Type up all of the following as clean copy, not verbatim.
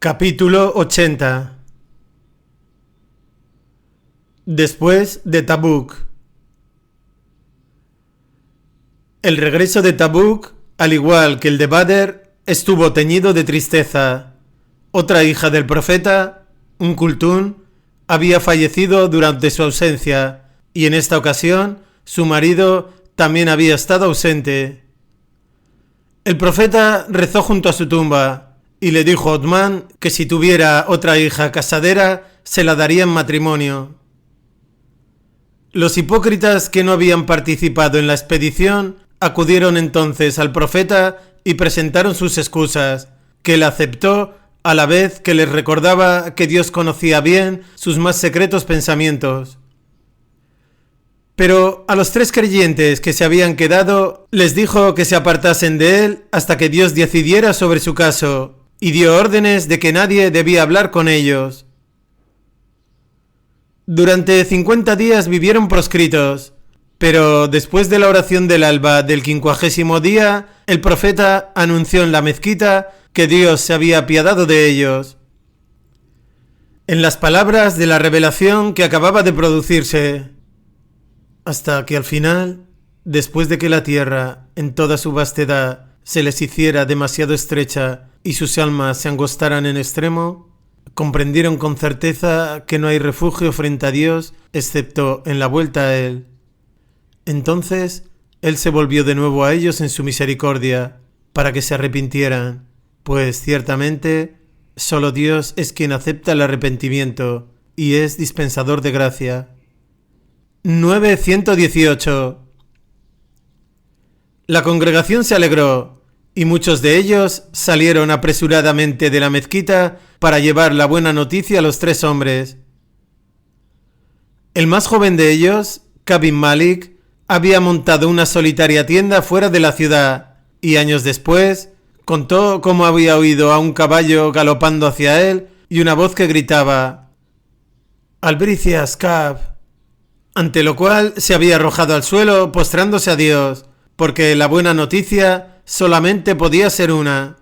Capítulo 80. Después de Tabuk. El regreso de Tabuk, al igual que el de Badr, estuvo teñido de tristeza. Otra hija del profeta, Kulthum, había fallecido durante su ausencia, y en esta ocasión su marido también había estado ausente. El profeta rezó junto a su tumba y le dijo a Othman que si tuviera otra hija casadera se la daría en matrimonio. Los hipócritas que no habían participado en la expedición acudieron entonces al profeta y presentaron sus excusas, que él aceptó a la vez que les recordaba que Dios conocía bien sus más secretos pensamientos. Pero a los 3 creyentes que se habían quedado les dijo que se apartasen de él hasta que Dios decidiera sobre su caso, y dio órdenes de que nadie debía hablar con ellos. Durante 50 días vivieron proscritos, pero después de la oración del alba del 50º día, el profeta anunció en la mezquita que Dios se había apiadado de ellos. En las palabras de la revelación que acababa de producirse, hasta que al final, después de que la tierra, en toda su vastedad, se les hiciera demasiado estrecha y sus almas se angostaran en extremo, comprendieron con certeza que no hay refugio frente a Dios excepto en la vuelta a Él. Entonces, Él se volvió de nuevo a ellos en su misericordia, para que se arrepintieran, pues ciertamente solo Dios es quien acepta el arrepentimiento y es dispensador de gracia. 918. La congregación se alegró, y muchos de ellos salieron apresuradamente de la mezquita para llevar la buena noticia a los 3 hombres. El más joven de ellos, Ka'b bin Malik, había montado una solitaria tienda fuera de la ciudad, y años después contó cómo había oído a un caballo galopando hacia él y una voz que gritaba: «Albricias, Ka'b», ante lo cual se había arrojado al suelo postrándose a Dios, porque la buena noticia solamente podía ser una.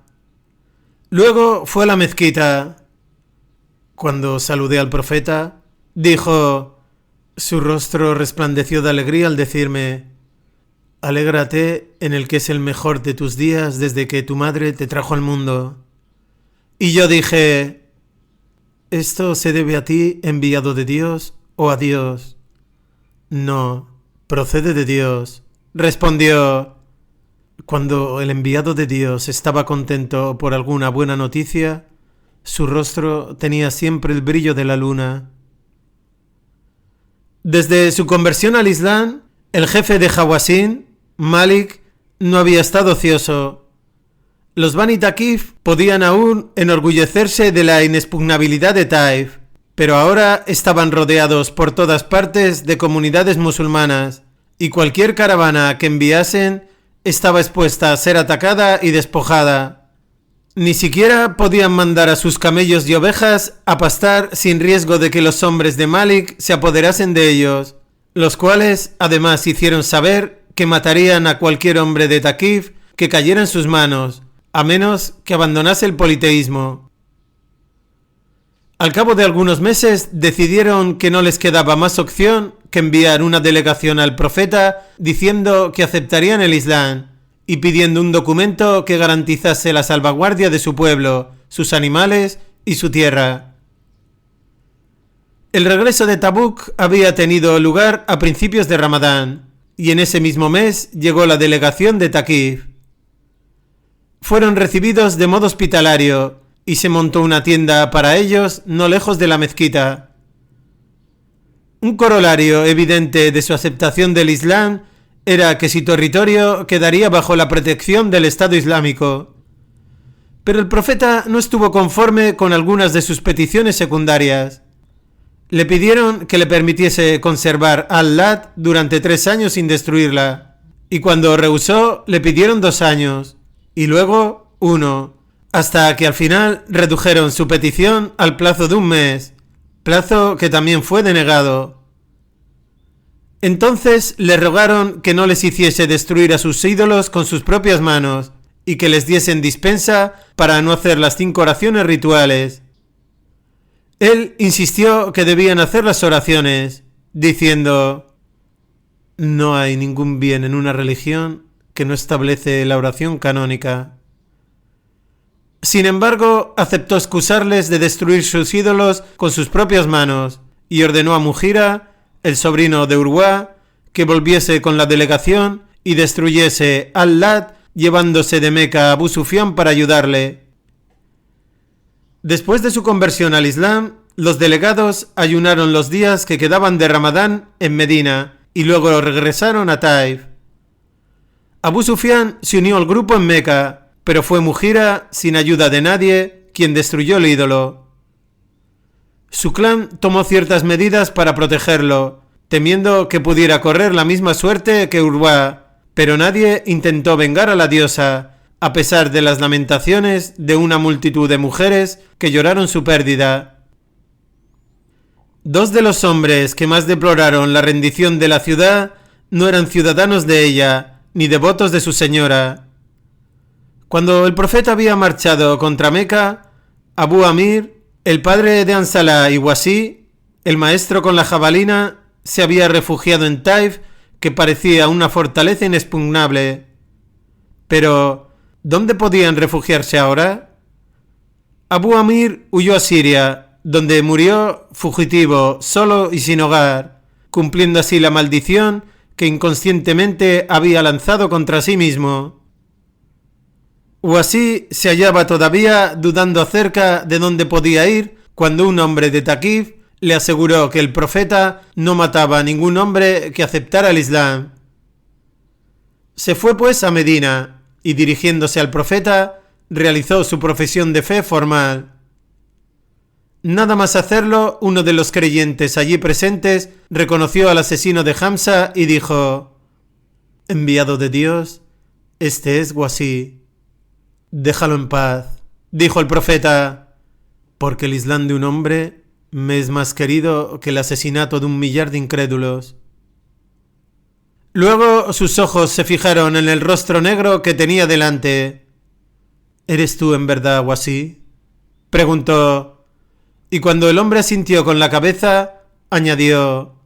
Luego fue a la mezquita. Cuando saludé al profeta, dijo, su rostro resplandeció de alegría al decirme: «Alégrate en el que es el mejor de tus días desde que tu madre te trajo al mundo». Y yo dije: «¿Esto se debe a ti, enviado de Dios, o a Dios?» «No, procede de Dios», respondió. Cuando el enviado de Dios estaba contento por alguna buena noticia, su rostro tenía siempre el brillo de la luna. Desde su conversión al Islam, el jefe de Hawazin, Malik, no había estado ocioso. Los Bani Thaqif podían aún enorgullecerse de la inexpugnabilidad de Taif, pero ahora estaban rodeados por todas partes de comunidades musulmanas, y cualquier caravana que enviasen estaba expuesta a ser atacada y despojada. Ni siquiera podían mandar a sus camellos y ovejas a pastar sin riesgo de que los hombres de Malik se apoderasen de ellos, los cuales además hicieron saber que matarían a cualquier hombre de Thaqif que cayera en sus manos, a menos que abandonase el politeísmo. Al cabo de algunos meses decidieron que no les quedaba más opción que enviar una delegación al profeta diciendo que aceptarían el Islam y pidiendo un documento que garantizase la salvaguardia de su pueblo, sus animales y su tierra. El regreso de Tabuk había tenido lugar a principios de Ramadán, y en ese mismo mes llegó la delegación de Thaqif. Fueron recibidos de modo hospitalario y se montó una tienda para ellos no lejos de la mezquita. Un corolario evidente de su aceptación del Islam era que su territorio quedaría bajo la protección del Estado Islámico. Pero el profeta no estuvo conforme con algunas de sus peticiones secundarias. Le pidieron que le permitiese conservar Al-Lat durante 3 años sin destruirla, y cuando rehusó le pidieron 2 años, y luego 1, hasta que al final redujeron su petición al plazo de 1 mes, plazo que también fue denegado. Entonces le rogaron que no les hiciese destruir a sus ídolos con sus propias manos, y que les diesen dispensa para no hacer las 5 oraciones rituales. Él insistió que debían hacer las oraciones, diciendo: no hay ningún bien en una religión que no establece la oración canónica. Sin embargo, aceptó excusarles de destruir sus ídolos con sus propias manos y ordenó a Mugira, el sobrino de Urwá, que volviese con la delegación y destruyese al-Lat, llevándose de Meca a Abu Sufyan para ayudarle. Después de su conversión al Islam, los delegados ayunaron los días que quedaban de Ramadán en Medina y luego regresaron a Taif. Abu Sufyan se unió al grupo en Meca, pero fue Mugira, sin ayuda de nadie, quien destruyó el ídolo. Su clan tomó ciertas medidas para protegerlo, temiendo que pudiera correr la misma suerte que Urwá, pero nadie intentó vengar a la diosa, a pesar de las lamentaciones de una multitud de mujeres que lloraron su pérdida. 2 de los hombres que más deploraron la rendición de la ciudad no eran ciudadanos de ella, ni devotos de su señora. Cuando el profeta había marchado contra Meca, Abu Amir, el padre de Ansalá y Wasí, el maestro con la jabalina, se había refugiado en Taif, que parecía una fortaleza inexpugnable. Pero ¿dónde podían refugiarse ahora? Abu Amir huyó a Siria, donde murió fugitivo, solo y sin hogar, cumpliendo así la maldición que inconscientemente había lanzado contra sí mismo. Wasí se hallaba todavía dudando acerca de dónde podía ir cuando un hombre de Taquif le aseguró que el profeta no mataba a ningún hombre que aceptara el Islam. Se fue pues a Medina y, dirigiéndose al profeta, realizó su profesión de fe formal. Nada más hacerlo, uno de los creyentes allí presentes reconoció al asesino de Hamza y dijo: enviado de Dios, este es Wasí. Déjalo en paz, dijo el profeta, porque el Islam de un hombre me es más querido que el asesinato de 1 millar de incrédulos. Luego sus ojos se fijaron en el rostro negro que tenía delante. ¿Eres tú en verdad, Wasí?, preguntó, y cuando el hombre asintió con la cabeza, añadió: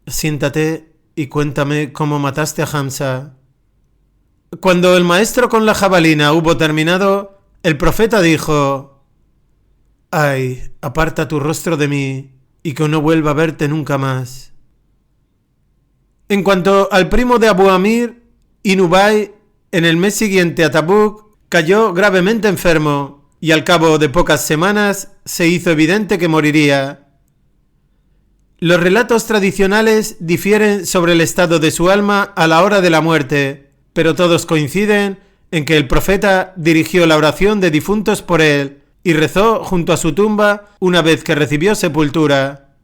siéntate y cuéntame cómo mataste a Hamza. Cuando el maestro con la jabalina hubo terminado, el profeta dijo: ay, aparta tu rostro de mí, y que no vuelva a verte nunca más. En cuanto al primo de Abu Amir, Inubay, en el mes siguiente a Tabuk, cayó gravemente enfermo, y al cabo de pocas semanas se hizo evidente que moriría. Los relatos tradicionales difieren sobre el estado de su alma a la hora de la muerte, pero todos coinciden en que el profeta dirigió la oración de difuntos por él y rezó junto a su tumba una vez que recibió sepultura.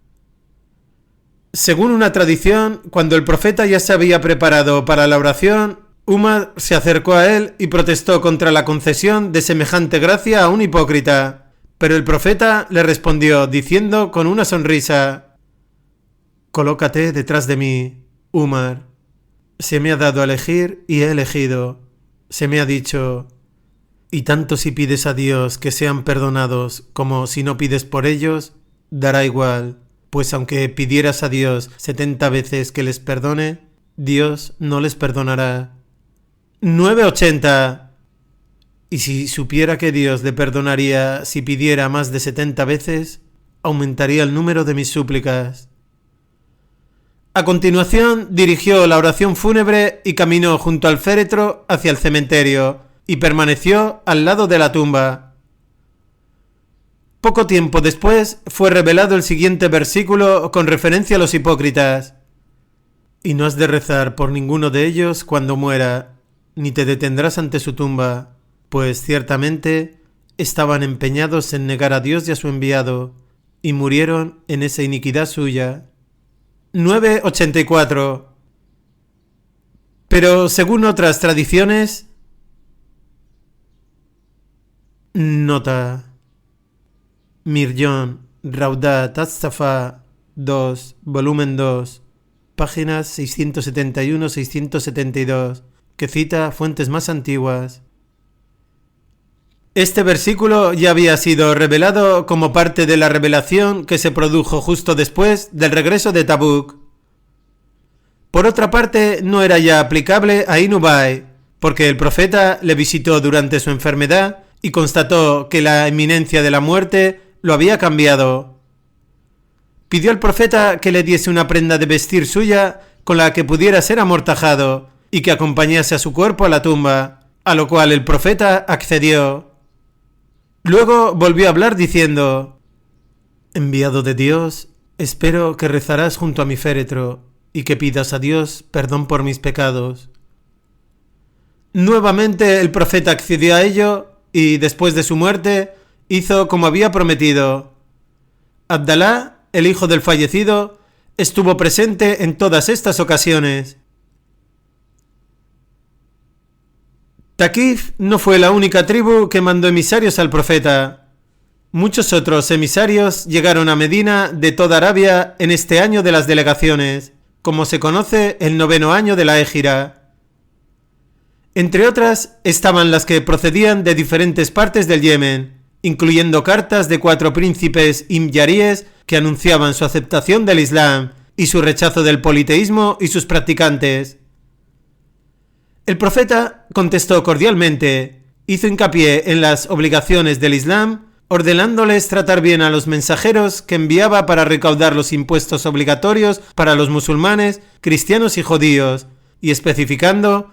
Según una tradición, cuando el profeta ya se había preparado para la oración, Umar se acercó a él y protestó contra la concesión de semejante gracia a un hipócrita, pero el profeta le respondió diciendo con una sonrisa: colócate detrás de mí, Umar. Se me ha dado a elegir y he elegido. Se me ha dicho: y tanto si pides a Dios que sean perdonados como si no pides por ellos, dará igual, pues aunque pidieras a Dios 70 veces que les perdone, Dios no les perdonará. 980. Y si supiera que Dios le perdonaría si pidiera más de 70 veces, aumentaría el número de mis súplicas. A continuación dirigió la oración fúnebre y caminó junto al féretro hacia el cementerio y permaneció al lado de la tumba. Poco tiempo después fue revelado el siguiente versículo con referencia a los hipócritas: y no has de rezar por ninguno de ellos cuando muera, ni te detendrás ante su tumba, pues ciertamente estaban empeñados en negar a Dios y a su enviado, y murieron en esa iniquidad suya. 984. Pero según otras tradiciones, nota: Mirjon, Raudat Az-Safa 2, volumen 2, páginas 671-672, que cita fuentes más antiguas. Este versículo ya había sido revelado como parte de la revelación que se produjo justo después del regreso de Tabuk. Por otra parte, no era ya aplicable a Inubai, porque el profeta le visitó durante su enfermedad y constató que la inminencia de la muerte lo había cambiado. Pidió al profeta que le diese una prenda de vestir suya con la que pudiera ser amortajado y que acompañase a su cuerpo a la tumba, a lo cual el profeta accedió. Luego volvió a hablar diciendo: enviado de Dios, espero que rezarás junto a mi féretro y que pidas a Dios perdón por mis pecados. Nuevamente el profeta accedió a ello y, después de su muerte, hizo como había prometido. Abdalá, el hijo del fallecido, estuvo presente en todas estas ocasiones. Taquif no fue la única tribu que mandó emisarios al profeta. Muchos otros emisarios llegaron a Medina de toda Arabia en este año de las delegaciones, como se conoce el 9º año de la Égira. Entre otras estaban las que procedían de diferentes partes del Yemen, incluyendo cartas de 4 príncipes imyaríes que anunciaban su aceptación del Islam y su rechazo del politeísmo y sus practicantes. El profeta contestó cordialmente, hizo hincapié en las obligaciones del Islam, ordenándoles tratar bien a los mensajeros que enviaba para recaudar los impuestos obligatorios para los musulmanes, cristianos y judíos, y especificando: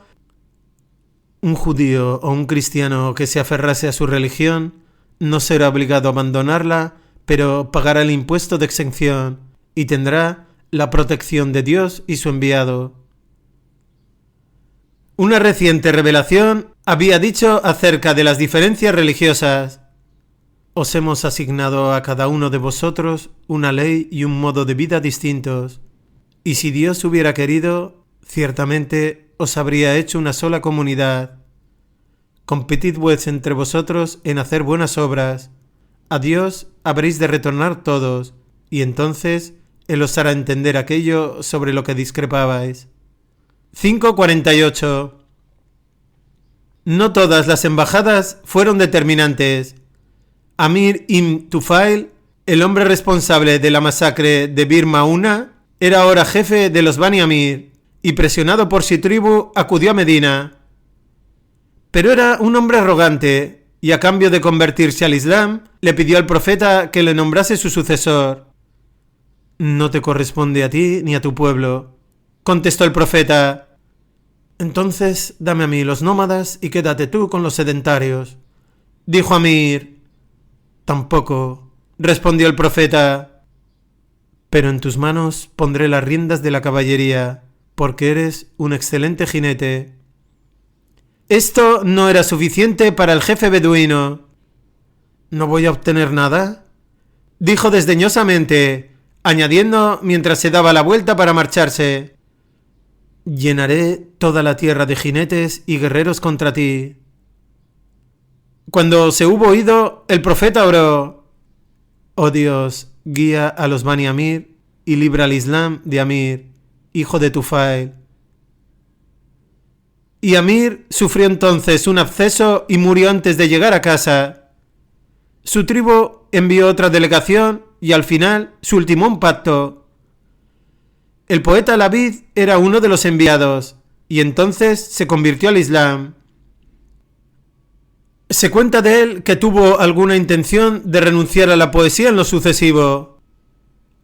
un judío o un cristiano que se aferrase a su religión no será obligado a abandonarla, pero pagará el impuesto de exención y tendrá la protección de Dios y su enviado. Una reciente revelación había dicho acerca de las diferencias religiosas: os hemos asignado a cada uno de vosotros una ley y un modo de vida distintos, y si Dios hubiera querido, ciertamente os habría hecho una sola comunidad. Competid pues entre vosotros en hacer buenas obras. A Dios habréis de retornar todos, y entonces Él os hará entender aquello sobre lo que discrepabais. 5:48. No todas las embajadas fueron determinantes. Amir ibn Tufail, el hombre responsable de la masacre de Bir Mauna, era ahora jefe de los Bani Amir y, presionado por su tribu, acudió a Medina. Pero era un hombre arrogante y, a cambio de convertirse al Islam, le pidió al profeta que le nombrase su sucesor. No te corresponde a ti ni a tu pueblo, contestó el profeta. Entonces dame a mí los nómadas y quédate tú con los sedentarios, dijo Amir. Tampoco, respondió el profeta. Pero en tus manos pondré las riendas de la caballería, porque eres un excelente jinete. Esto no era suficiente para el jefe beduino. ¿No voy a obtener nada?, dijo desdeñosamente, añadiendo mientras se daba la vuelta para marcharse: llenaré toda la tierra de jinetes y guerreros contra ti. Cuando se hubo ido, el profeta oró: oh Dios, guía a los Bani Amir y libra al Islam de Amir, hijo de Tufail. Y Amir sufrió entonces un absceso y murió antes de llegar a casa. Su tribu envió otra delegación y al final se ultimó un pacto. El poeta Labid era uno de los enviados y entonces se convirtió al Islam. Se cuenta de él que tuvo alguna intención de renunciar a la poesía en lo sucesivo.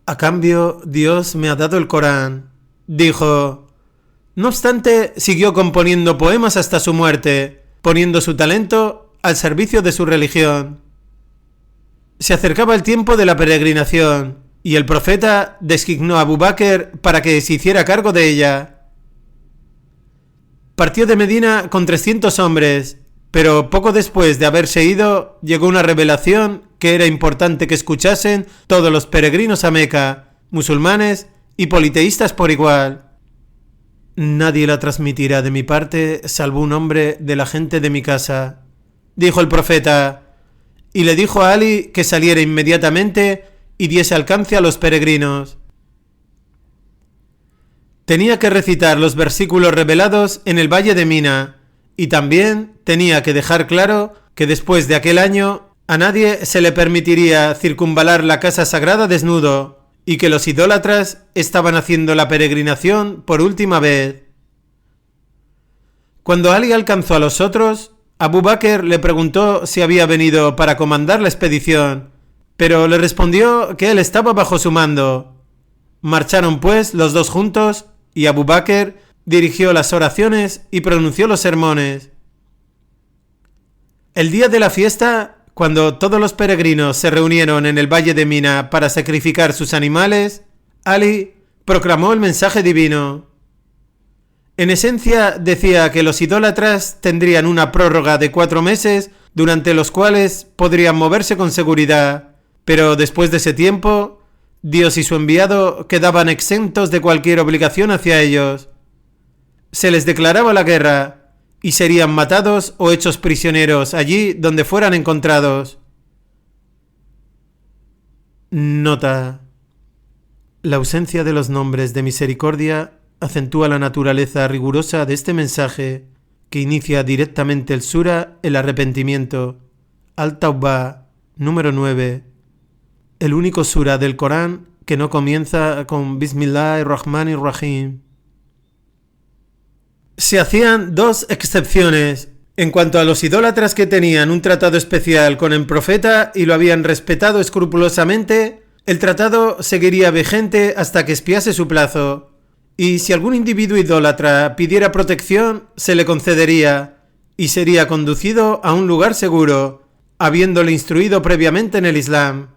A cambio, Dios me ha dado el Corán, dijo. No obstante, siguió componiendo poemas hasta su muerte, poniendo su talento al servicio de su religión. Se acercaba el tiempo de la peregrinación y el profeta designó a Abu Bakr para que se hiciera cargo de ella. Partió de Medina con 300 hombres, pero poco después de haberse ido, llegó una revelación que era importante que escuchasen todos los peregrinos a Meca, musulmanes y politeístas por igual. Nadie la transmitirá de mi parte salvo un hombre de la gente de mi casa, dijo el profeta, y le dijo a Ali que saliera inmediatamente y diese alcance a los peregrinos. Tenía que recitar los versículos revelados en el valle de Mina, y también tenía que dejar claro que después de aquel año a nadie se le permitiría circunvalar la casa sagrada desnudo y que los idólatras estaban haciendo la peregrinación por última vez. Cuando Ali alcanzó a los otros, Abu Bakr le preguntó si había venido para comandar la expedición, pero le respondió que él estaba bajo su mando. Marcharon pues los dos juntos y Abu Bakr dirigió las oraciones y pronunció los sermones. El día de la fiesta, cuando todos los peregrinos se reunieron en el valle de Mina para sacrificar sus animales, Ali proclamó el mensaje divino. En esencia decía que los idólatras tendrían una prórroga de 4 meses durante los cuales podrían moverse con seguridad, pero después de ese tiempo, Dios y su enviado quedaban exentos de cualquier obligación hacia ellos. Se les declaraba la guerra y serían matados o hechos prisioneros allí donde fueran encontrados. Nota: la ausencia de los nombres de misericordia acentúa la naturaleza rigurosa de este mensaje, que inicia directamente el sura el arrepentimiento, Al-Tawbah, número 9, el único sura del Corán que no comienza con Bismillahir-Rahmanir-Rahim. Se hacían 2 excepciones en cuanto a los idólatras que tenían un tratado especial con el profeta y lo habían respetado escrupulosamente. El tratado seguiría vigente hasta que expiase su plazo, y si algún individuo idólatra pidiera protección, se le concedería y sería conducido a un lugar seguro, habiéndole instruido previamente en el Islam.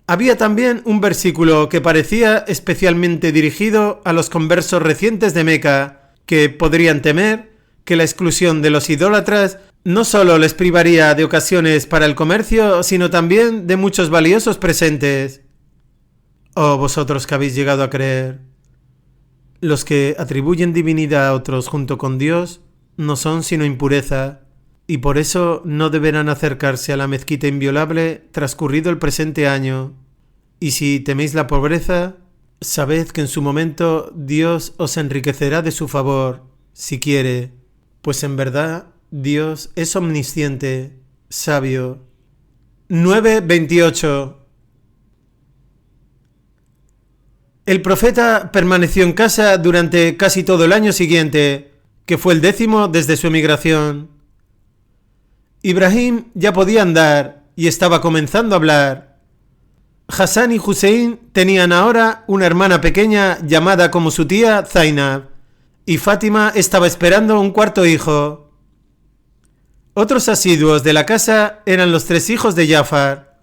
Había también un versículo que parecía especialmente dirigido a los conversos recientes de Meca, que podrían temer que la exclusión de los idólatras no solo les privaría de ocasiones para el comercio, sino también de muchos valiosos presentes. Oh, vosotros que habéis llegado a creer. Los que atribuyen divinidad a otros junto con Dios no son sino impureza, y por eso no deberán acercarse a la mezquita inviolable transcurrido el presente año. Y si teméis la pobreza, sabed que en su momento Dios os enriquecerá de su favor, si quiere, pues en verdad Dios es omnisciente, sabio. 9:28. El profeta permaneció en casa durante casi todo el año siguiente, que fue el 10º desde su emigración. Ibrahim ya podía andar y estaba comenzando a hablar. Hassan y Hussein tenían ahora una hermana pequeña llamada como su tía Zainab, y Fátima estaba esperando un 4.º hijo. Otros asiduos de la casa eran los 3 hijos de Jafar.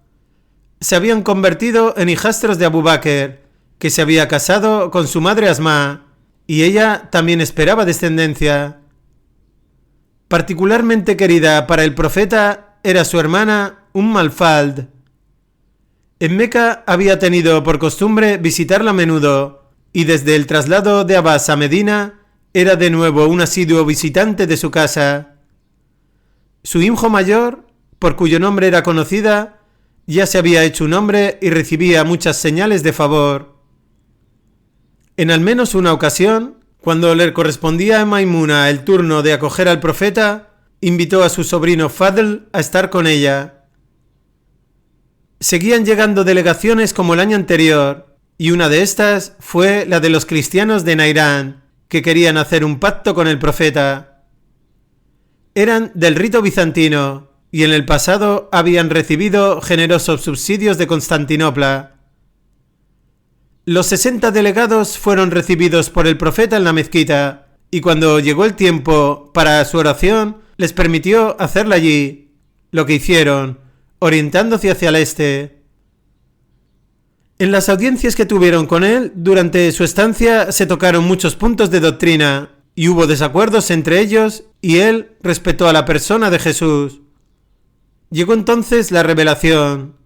Se habían convertido en hijastros de Abu Bakr, que se había casado con su madre Asma, y ella también esperaba descendencia. Particularmente querida para el profeta era su hermana Al-Fald. En Meca había tenido por costumbre visitarla a menudo, y desde el traslado de Abbas a Medina era de nuevo un asiduo visitante de su casa. Su hijo mayor, por cuyo nombre era conocida, ya se había hecho un hombre y recibía muchas señales de favor. En al menos una ocasión, cuando le correspondía a Maimuna el turno de acoger al profeta, invitó a su sobrino Fadl a estar con ella. Seguían llegando delegaciones como el año anterior, y una de estas fue la de los cristianos de Nairán, que querían hacer un pacto con el profeta. Eran del rito bizantino, y en el pasado habían recibido generosos subsidios de Constantinopla. Los 60 delegados fueron recibidos por el profeta en la mezquita, y cuando llegó el tiempo para su oración, les permitió hacerla allí, lo que hicieron, orientándose hacia el este. En las audiencias que tuvieron con él, durante su estancia se tocaron muchos puntos de doctrina, y hubo desacuerdos entre ellos, y él respetó a la persona de Jesús. Llegó entonces la revelación.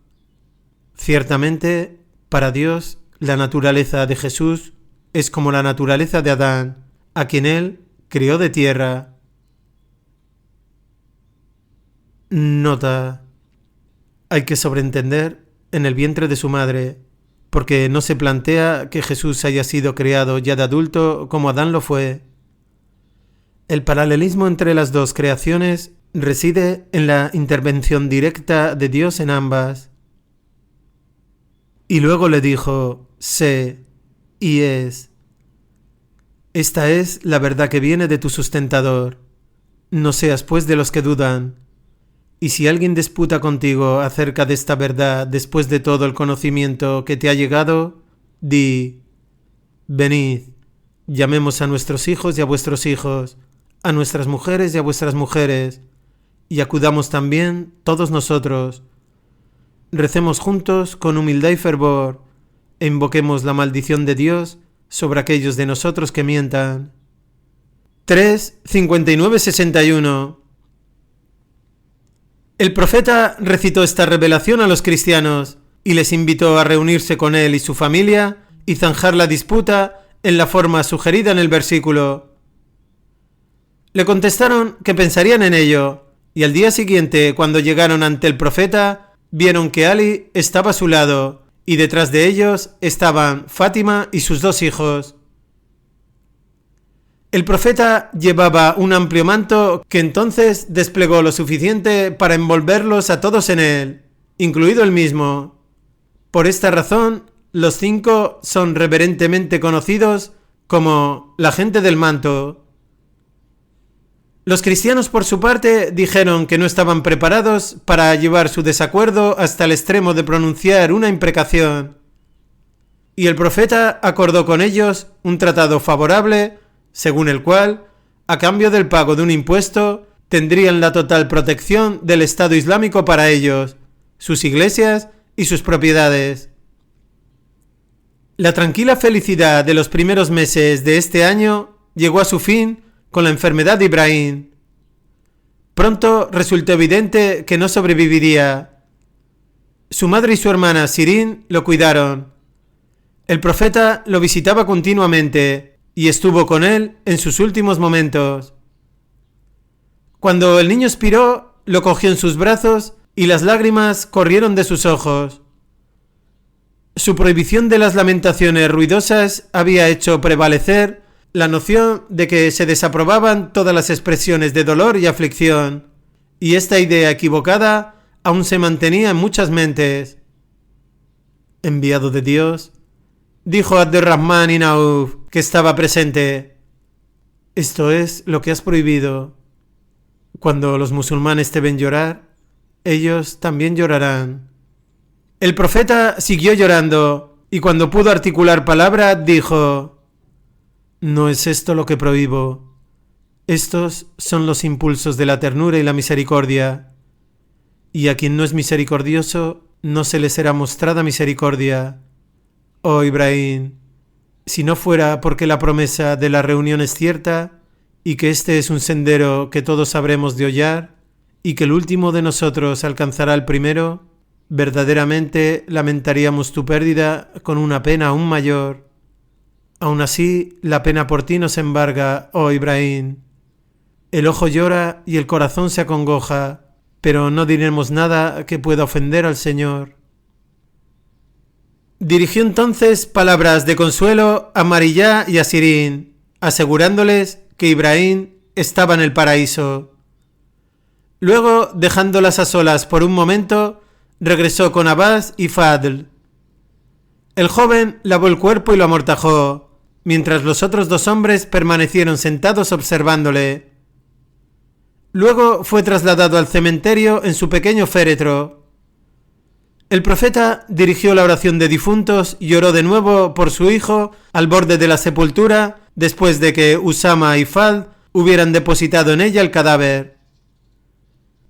Ciertamente, para Dios, la naturaleza de Jesús es como la naturaleza de Adán, a quien él crió de tierra. Nota: hay que sobreentender en el vientre de su madre, porque no se plantea que Jesús haya sido creado ya de adulto como Adán lo fue. El paralelismo entre las dos creaciones reside en la intervención directa de Dios en ambas. Y luego le dijo: sé, y es. Esta es la verdad que viene de tu sustentador. No seas pues de los que dudan. Y si alguien disputa contigo acerca de esta verdad después de todo el conocimiento que te ha llegado, di: venid, llamemos a nuestros hijos y a vuestros hijos, a nuestras mujeres y a vuestras mujeres, y acudamos también todos nosotros. Recemos juntos con humildad y fervor, e invoquemos la maldición de Dios sobre aquellos de nosotros que mientan. 3:59-61. El profeta recitó esta revelación a los cristianos y les invitó a reunirse con él y su familia y zanjar la disputa en la forma sugerida en el versículo. Le contestaron que pensarían en ello, y al día siguiente, cuando llegaron ante el profeta, vieron que Ali estaba a su lado, y detrás de ellos estaban Fátima y sus 2 hijos. El profeta llevaba un amplio manto que entonces desplegó lo suficiente para envolverlos a todos en él, incluido él mismo. Por esta razón, los 5 son reverentemente conocidos como la gente del manto. Los cristianos, por su parte, dijeron que no estaban preparados para llevar su desacuerdo hasta el extremo de pronunciar una imprecación. Y el profeta acordó con ellos un tratado favorable, según el cual, a cambio del pago de un impuesto, tendrían la total protección del Estado Islámico para ellos, sus iglesias y sus propiedades. La tranquila felicidad de los primeros meses de este año llegó a su fin con la enfermedad de Ibrahim. Pronto resultó evidente que no sobreviviría. Su madre y su hermana Sirín lo cuidaron. El profeta lo visitaba continuamente y estuvo con él en sus últimos momentos. Cuando el niño expiró, lo cogió en sus brazos y las lágrimas corrieron de sus ojos. Su prohibición de las lamentaciones ruidosas había hecho prevalecer la noción de que se desaprobaban todas las expresiones de dolor y aflicción, y esta idea equivocada aún se mantenía en muchas mentes. Enviado de Dios, dijo Abdurrahman ibn Auf, que estaba presente: esto es lo que has prohibido. Cuando los musulmanes te ven llorar, ellos también llorarán. El profeta siguió llorando, y cuando pudo articular palabra, dijo: no es esto lo que prohíbo. Estos son los impulsos de la ternura y la misericordia. Y a quien no es misericordioso, no se le será mostrada misericordia. Oh Ibrahim, si no fuera porque la promesa de la reunión es cierta, y que este es un sendero que todos habremos de hollar, y que el último de nosotros alcanzará el primero, verdaderamente lamentaríamos tu pérdida con una pena aún mayor. Aún así, la pena por ti nos embarga, oh Ibrahim. El ojo llora y el corazón se acongoja, pero no diremos nada que pueda ofender al Señor. Dirigió entonces palabras de consuelo a Mariyá y a Sirín, asegurándoles que Ibrahim estaba en el paraíso. Luego, dejándolas a solas por un momento, regresó con Abbas y Fadl. El joven lavó el cuerpo y lo amortajó, mientras los otros 2 hombres permanecieron sentados observándole. Luego fue trasladado al cementerio en su pequeño féretro. El profeta dirigió la oración de difuntos y oró de nuevo por su hijo al borde de la sepultura, después de que Usama y Fadl hubieran depositado en ella el cadáver.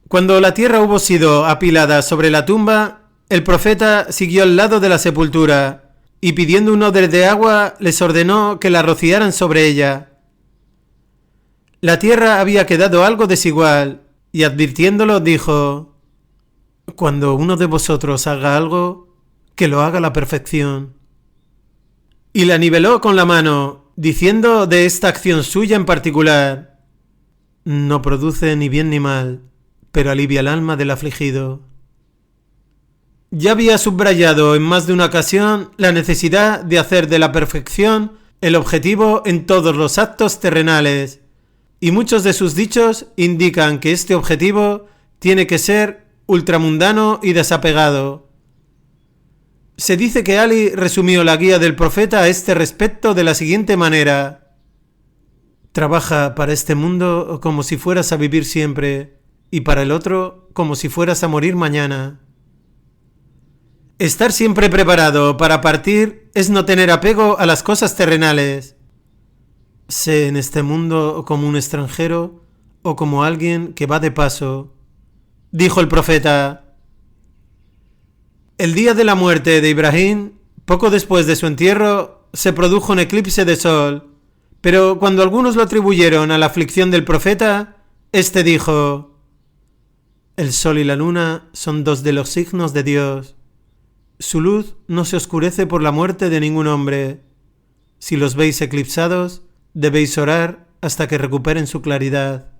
Cuando la tierra hubo sido apilada sobre la tumba, el profeta siguió al lado de la sepultura y pidiendo un odre de agua les ordenó que la rociaran sobre ella. La tierra había quedado algo desigual y advirtiéndolo dijo: cuando uno de vosotros haga algo, que lo haga a la perfección. Y la niveló con la mano, diciendo de esta acción suya en particular: no produce ni bien ni mal, pero alivia el alma del afligido. Ya había subrayado en más de una ocasión la necesidad de hacer de la perfección el objetivo en todos los actos terrenales, y muchos de sus dichos indican que este objetivo tiene que ser ultramundano y desapegado. Se dice que Ali resumió la guía del profeta a este respecto de la siguiente manera: trabaja para este mundo como si fueras a vivir siempre, y para el otro como si fueras a morir mañana. Estar siempre preparado para partir es no tener apego a las cosas terrenales. Sé en este mundo como un extranjero o como alguien que va de paso, dijo el profeta. El día de la muerte de Ibrahim, poco después de su entierro, se produjo un eclipse de sol, pero cuando algunos lo atribuyeron a la aflicción del profeta, éste dijo: el sol y la luna son dos de los signos de Dios. Su luz no se oscurece por la muerte de ningún hombre. Si los veis eclipsados, debéis orar hasta que recuperen su claridad.